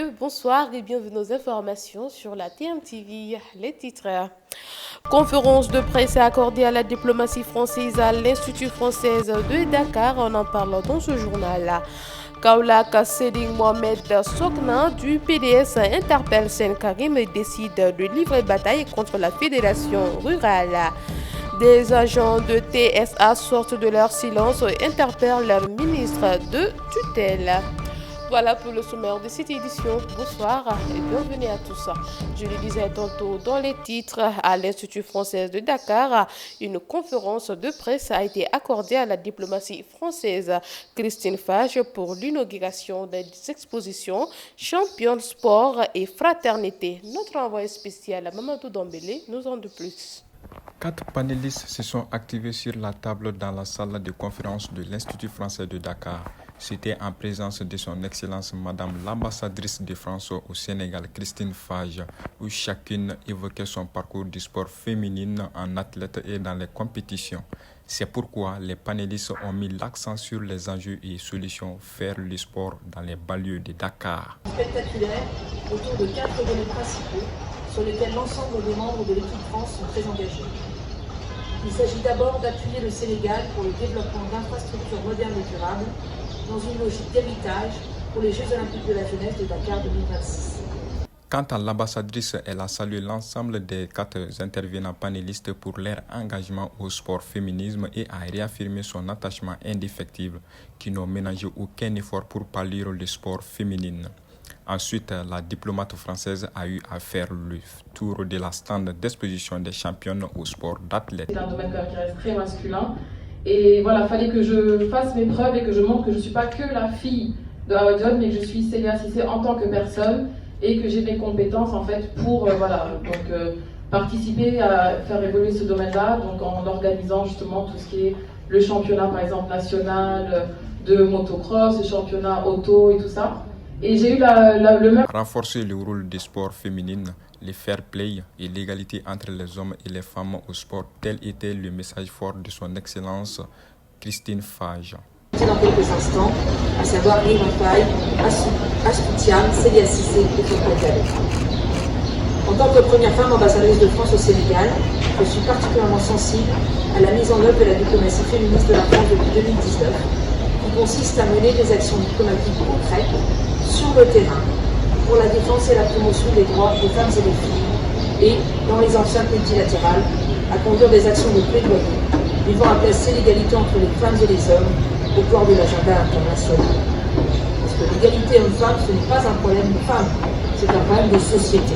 messieurs, bonsoir et bienvenue aux informations sur la TMTV. Les titres. Conférence de presse accordée à la diplomatie française à l'Institut français de Dakar. On en parle dans ce journal. Kaolack Séding Mohamed Sokna du PDS interpelle Sen Karim et décide de livrer bataille contre la fédération rurale. Des agents de TSA sortent de leur silence et interpellent leur ministre de tutelle. Voilà pour le sommaire de cette édition. Bonsoir et bienvenue à tous. Je le disais tantôt dans les titres, à l'Institut français de Dakar, une conférence de presse a été accordée à la diplomatie française Christine Fage pour l'inauguration des expositions Champion Sport et Fraternité. Notre envoyé spécial Mamadou Dambélé nous en dit plus. 4 panélistes se sont activés sur la table dans la salle de conférence de l'Institut français de Dakar. C'était en présence de son Excellence Madame l'ambassadrice de France au Sénégal, Christine Fage, où chacune évoquait son parcours du sport féminin en athlète et dans les compétitions. C'est pourquoi les panélistes ont mis l'accent sur les enjeux et solutions faire le sport dans les banlieues de Dakar. Spectaculaire autour de 4 domaines principaux sur lesquels l'ensemble des membres de l'équipe France sont très engagés. Il s'agit d'abord d'appuyer le Sénégal pour le développement d'infrastructures modernes et durables dans une logique d'héritage pour les Jeux Olympiques de la jeunesse de Dakar 2026. Quant à l'ambassadrice, elle a salué l'ensemble des 4 intervenants panélistes pour leur engagement au sport féminisme et a réaffirmé son attachement indéfectible qui n'ont ménagé aucun effort pour pallier le sport féminin. Ensuite, la diplomate française a eu à faire le tour de la stand d'exposition des championnes au sport d'athlètes. C'est un domaine qui reste très masculin. Et voilà, il fallait que je fasse mes preuves et que je montre que je ne suis pas que la fille de Awa Dione, mais que je suis Célia Cissé en tant que personne et que j'ai des compétences en fait pour participer à faire évoluer ce domaine-là, donc en organisant justement tout ce qui est le championnat par exemple national de motocross, le championnat auto et tout ça. Et j'ai eu le même... Renforcer le rôle des sports féminines, le fair play et l'égalité entre les hommes et les femmes au sport, tel était le message fort de son Excellence Christine Fage. Dans quelques instants, à savoir Rima Faye, Astoutiam, Célia Cissé et Foucault Diallo. En tant que première femme ambassadrice de France au Sénégal, je suis particulièrement sensible à la mise en œuvre de la diplomatie féministe de la France depuis 2019, qui consiste à mener des actions diplomatiques concrètes sur le terrain pour la défense et la promotion des droits des femmes et des filles et, dans les enceintes multilatérales, à conduire des actions de plaidoyer visant à placer l'égalité entre les femmes et les hommes au cœur de l'agenda international. Parce que l'égalité homme-femme, ce n'est pas un problème de femmes, c'est un problème de société.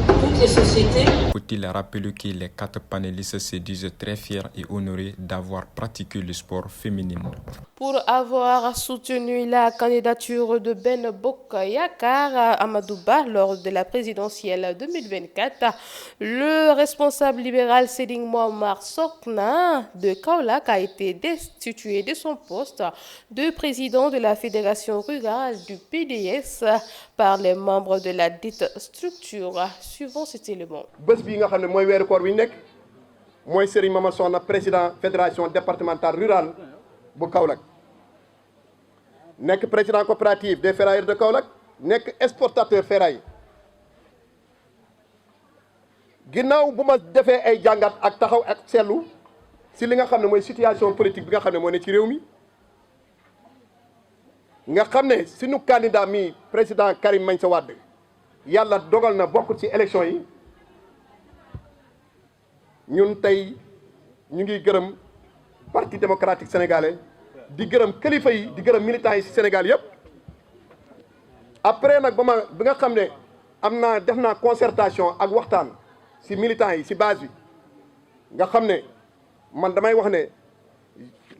Toutes les sociétés... Faut-il rappeler que les 4 panélistes se disent très fiers et honorés d'avoir pratiqué le sport féminin. Pour avoir soutenu la candidature de Ben Bokayakar Amadouba lors de la présidentielle 2024, le responsable libéral Séding Mohamed Sokna de Kaolack a été destitué de son poste de président de la fédération rurale du PDS par les membres de la dite structure. Suivant cet élément. Moi, Serigne Mama Sokna, président fédération départementale rurale de Kaolack. Nek président coopérative des ferrailleurs de Kaolack, nek exportateur ferraille. Ginaaw buma défé ay jangat ak taxaw ak sétlu ci li nga xamné moy situation politique bi nga xamné mo né ci réew mi. Nga xamné suñu candidat mi président Karim Meïssa Wade yalla dogal na bokku ci élection yi. Ñun tay ñu ngi gërëm Parti démocratique sénégalais di gërëm kilifa yi di gërëm militants yi ci Sénégal yépp après nak bama bi nga xamné amna def na concertation ak waxtaan ci militants yi ci base bi nga xamné man damay wax né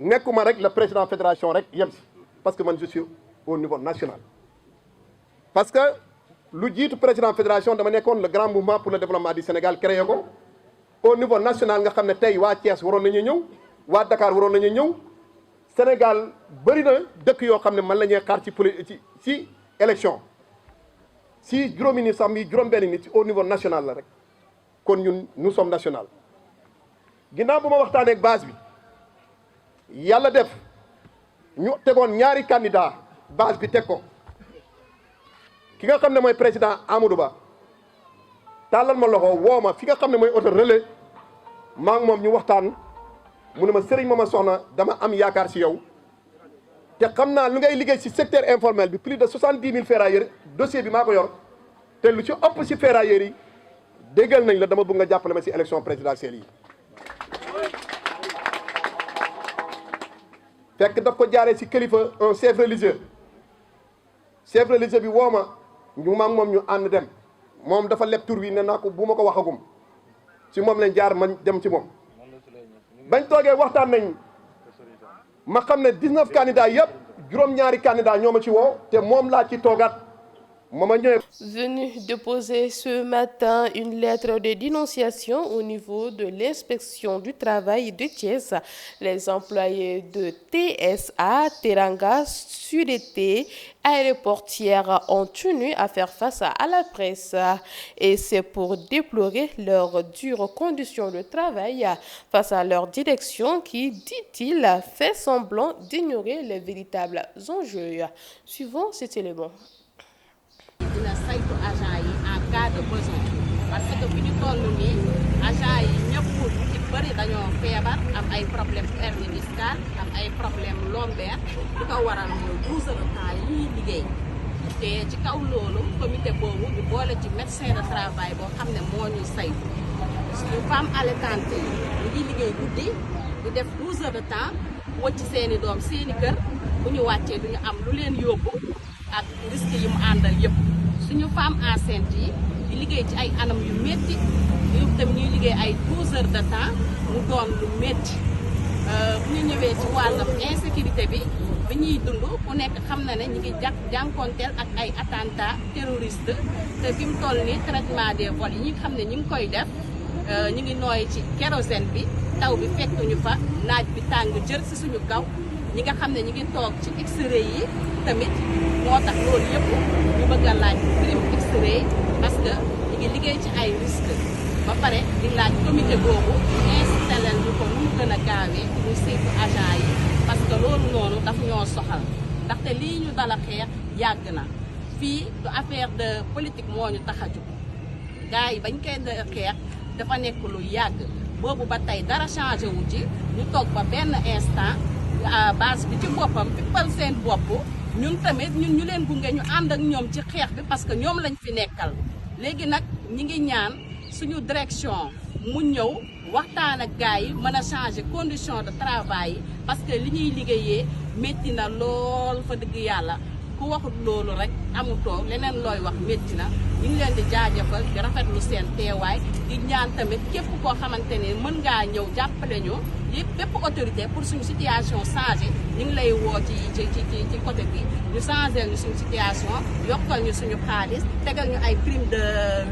nekkuma rek le président fédération rek yem ci parce que man je suis au niveau national parce que lu jitu président fédération dama nekkoon le grand mouvement pour le développement du Sénégal créé ko au niveau national nga xamné tay wa Thiès waron nañu ñëw wa Dakar waron nañu ñëw Sénégal bari na dëkk yoo xam ne man la ñuy xaar ci élection si juróomi nit sax mi juróom-benn nit au niveau national la rek kon ñun nous sommes national ginnaaw bu ma waxtaanee ak base bi yàlla def ñu tegoon ñaari candidat base bi teg ko ki nga xam ne mooy président Amadou Ba tàllal ma loxo woo ma fi nga xam ne mooy auto relais maa ngi moom ñu waxtaan mu ne ma sëriñ ma soxna dama am yaakaar si yow te xam naa lu ngay liggéey si secteur informel bi plus de 70 000 ferrailleurs dossier bi maa ko yor te lu ci ëpp si ferrailleurs yi déggal nañ la dama bëgg nga jàppale ma si élection présidentielle yi. fekk daf ko jaaree si kilifa un chef religieux bi woo ma ñu maag moom ñu ànd dem moom dafa leb tur wi ne naa ko bu ma ko waxagum si moom lañ jaar man dem ci moom. bañ toogee waxtaan nañ ma xam ne 19 candidats yëpp juróom-ñaari candidats ñoo ma ci woo te moom laa ci toogaat. Venu déposer ce matin une lettre de dénonciation au niveau de l'inspection du travail de Thiès, les employés de TSA, Teranga, Sûreté aéroportière ont tenu à faire face à la presse et c'est pour déplorer leurs dures conditions de travail face à leur direction qui, dit-il, fait semblant d'ignorer les véritables enjeux. Suivons cet élément. dina saytu agent yi en cas de besoin parce que fi ñu toll nii agent yi ñëpp ci bëri dañoo feebar am ay problème hernie discale am ay problème lombaire lu ko waral mooy 12 heures de temps yi ñuy liggéey te ci kaw loolu comité boobu ñu boole ci médecin de travail boo xam ne moo ñuy saytu suñu femme allaitante yi ñu ngi liggéey guddi di def 12 heures de temps wëcc seeni doom seeni kër bu ñu wàccee duñu am lu leen yóbbu ak risque yi mu àndal yëpp suñu femme enceinte yi di liggéey ci ay anam yu métti yu tam ñuy liggéey ay 12 heures de temps mu doon lu métti bu ñu ñëwee ci wàllam insécurité bi ñuy dund ku nekk xam na ne ñu ngi jànkonteel ak ay attentat terroriste te fi mu toll ni traitement des vols yi ñi xam ne ñu ngi koy def ñu ngi nooy ci kérosène bi taw bi fekkuñu fa naaj bi tàng jër si suñu kaw ñi nga xam ne ñu ngi toog ci X-ray yi tamit moo tax loolu yëpp ñu bëgg a laaj prime X-ray parce que ñu ngi liggéey ci ay risque ba pare di laaj comité boobu incité leen ñu ko nu mu gën a gaawee ñu saytu agent yi parce que loolu noonu daf ñoo soxal ndaxte lii ñu dala xeex yàgg na fii du affaire de politique moo ñu tax a jóg gars yi bañ koy xeex dafa nekk lu yàgg boobu ba tey dara changé wu ci ñu toog ba benn instant base bi ci boppam fippal seen bopp ñun tamit ñun ñu leen gunge ñu ànd ak ñoom ci xeex bi parce que ñoom lañ fi nekkal léegi nag ñi ngi ñaan suñu direction mu ñëw waxtaan ak gars yi mën a changer condition de travail yi parce que li ñuy liggéeyee métti na lool fa dëgg yàlla ku waxut loolu rek amutoo leneen looy wax métti na ñu ngi leen di jaajëfal di rafetlu seen teewaay di ñaan tamit képp koo xamante ne mën ngaa ñëw jàppale ñu yëpp bépp autorité pour suñu situation changé ñu ngi lay woo ci côté bi ñu changé ñu suñu situation yokkal ñu suñu xaalis tegal ñu ay prime de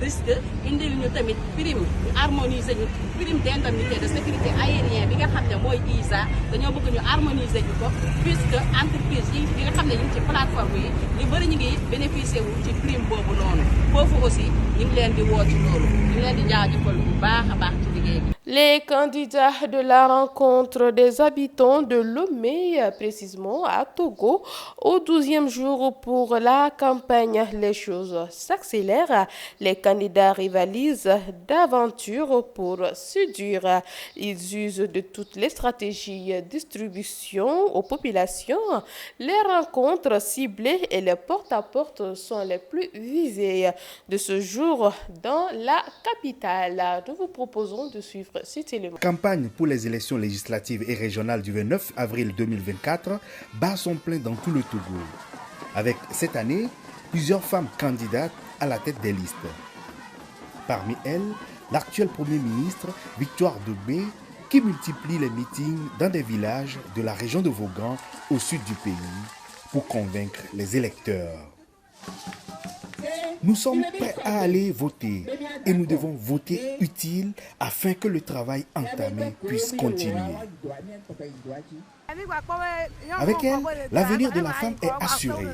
risque indil ñu tamit prime ñu harmoniser ñu prime d'indemnité de sécurité aérienne bi nga xam ne mooy ISA dañoo bëgg ñu harmoniser ñu ko puisque entreprise yi nga xam ne ñu ngi ci plateforme yi ñu bëri ñu ngi bénéficier wu ci prime boobu noonu foofu aussi ñu ngi leen di woo ci loolu ñu ngi leen di jaajëfal bu baax a baax ci liggéey bi. Les candidats de la rencontre des habitants de Lomé, précisément à Togo, au 12e jour pour la campagne, les choses s'accélèrent. Les candidats rivalisent d'aventure pour séduire. Ils usent de toutes les stratégies de distribution aux populations. Les rencontres ciblées et les porte-à-porte sont les plus visées de ce jour dans la capitale. Nous vous proposons de suivre cet élément. Campagne pour les élections législatives et régionales du 29 avril 2024 bat son plein dans tout le Togo. Avec cette année, plusieurs femmes candidates à la tête des listes. Parmi elles, l'actuel Premier ministre Victoire Dubé, qui multiplie les meetings dans des villages de la région de Vaughan au sud du pays pour convaincre les électeurs. Nous sommes prêts à aller voter et nous devons voter utile afin que le travail entamé puisse continuer. Avec elle, l'avenir de la femme est assuré.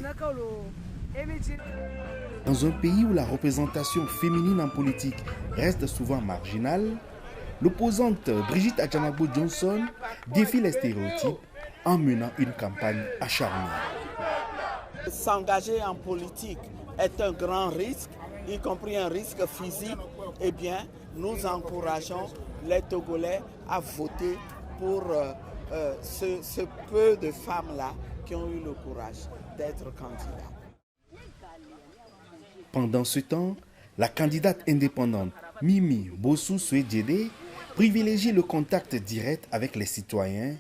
Dans un pays où la représentation féminine en politique reste souvent marginale, l'opposante Brigitte Adjanabo Johnson défie les stéréotypes en menant une campagne acharnée. S'engager en politique est un grand risque, y compris un risque physique, eh bien, nous encourageons les Togolais à voter pour ce peu de femmes-là qui ont eu le courage d'être candidats. Pendant ce temps, la candidate indépendante Mimi Bossou Souedjede privilégie le contact direct avec les citoyens,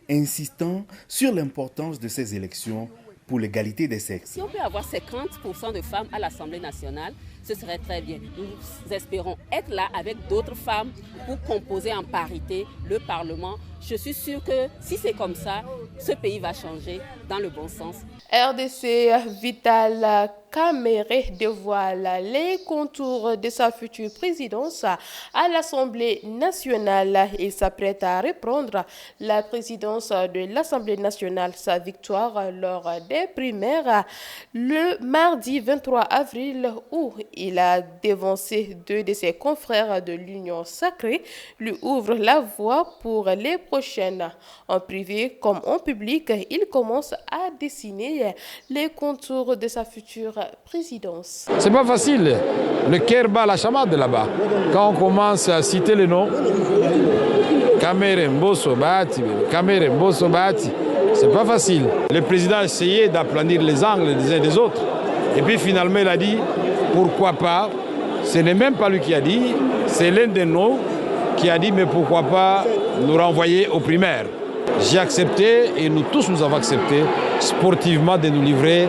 insistant sur l'importance de ces élections pour l'égalité des sexes. Si on peut avoir 50% de femmes à l'Assemblée nationale, ce serait très bien. Nous espérons être là avec d'autres femmes pour composer en parité le Parlement. Je suis sûre que si c'est comme ça, ce pays va changer dans le bon sens. RDC Vital Kamere dévoile les contours de sa future présidence à l'Assemblée nationale. Il s'apprête à reprendre la présidence de l'Assemblée nationale, sa victoire lors des primaires le mardi 23 avril où il a dévancé deux de ses confrères de l'Union sacrée, lui ouvre la voie pour les prochaines. En privé comme en public, il commence à dessiner les contours de sa future présidence. C'est pas facile. Le cœur bat la chamade là-bas. Quand on commence à citer les noms, Kamere Mbosso Bahati, Kamere Mbosso Bahati, c'est pas facile. Le président a essayé d'aplanir les angles des uns des autres. Et puis finalement, il a dit, pourquoi pas. Ce n'est même pas lui qui a dit, c'est l'un de nous qui a dit, mais pourquoi pas nous renvoyer aux primaires. J'ai accepté, et nous tous nous avons accepté, sportivement de nous livrer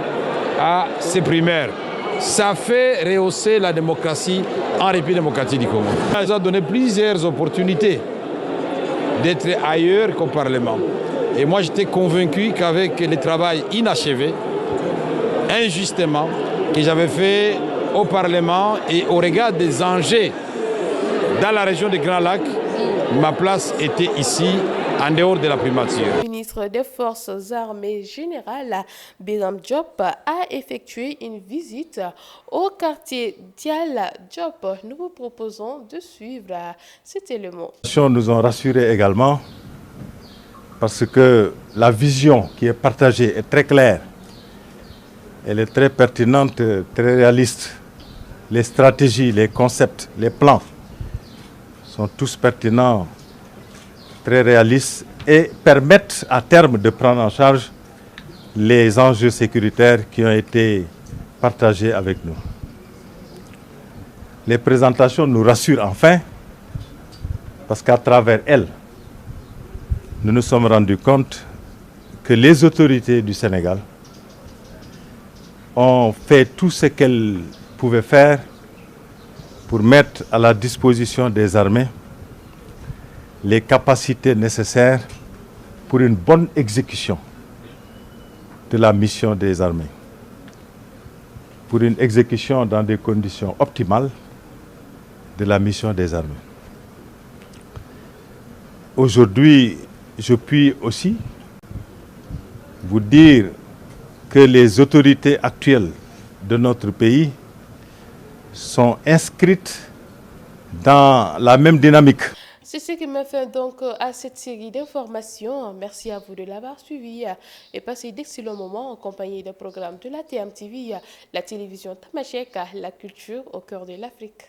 à ces primaires. Ça fait rehausser la démocratie en République démocratique du Congo. Ça nous a donné plusieurs opportunités d'être ailleurs qu'au Parlement. Et moi, j'étais convaincu qu'avec le travail inachevé, injustement, que j'avais fait au Parlement et au regard des enjeux dans la région des Grands Lacs, ma place était ici, en dehors de la primature. Le ministre des Forces armées général Biram Diop a effectué une visite au quartier Dial Diop. Nous vous proposons de suivre cet élément. Nous ont rassurés également parce que la vision qui est partagée est très claire. Elle est très pertinente, très réaliste. Les stratégies, les concepts, les plans sont tous pertinents, très réalistes et permettent à terme de prendre en charge les enjeux sécuritaires qui ont été partagés avec nous. Les présentations nous rassurent enfin parce qu'à travers elles, nous nous sommes rendus compte que les autorités du Sénégal ont fait tout ce qu'elles pouvaient faire pour mettre à la disposition des armées les capacités nécessaires pour une bonne exécution de la mission des armées, pour une exécution dans des conditions optimales de la mission des armées. Aujourd'hui, je puis aussi vous dire que les autorités actuelles de notre pays sont inscrites dans la même dynamique. C'est ce qui me fait donc à cette série d'informations. Merci à vous de l'avoir suivi et passez d'excellents moments en compagnie des programmes de la TMTV, la télévision Tamashek, la culture au cœur de l'Afrique.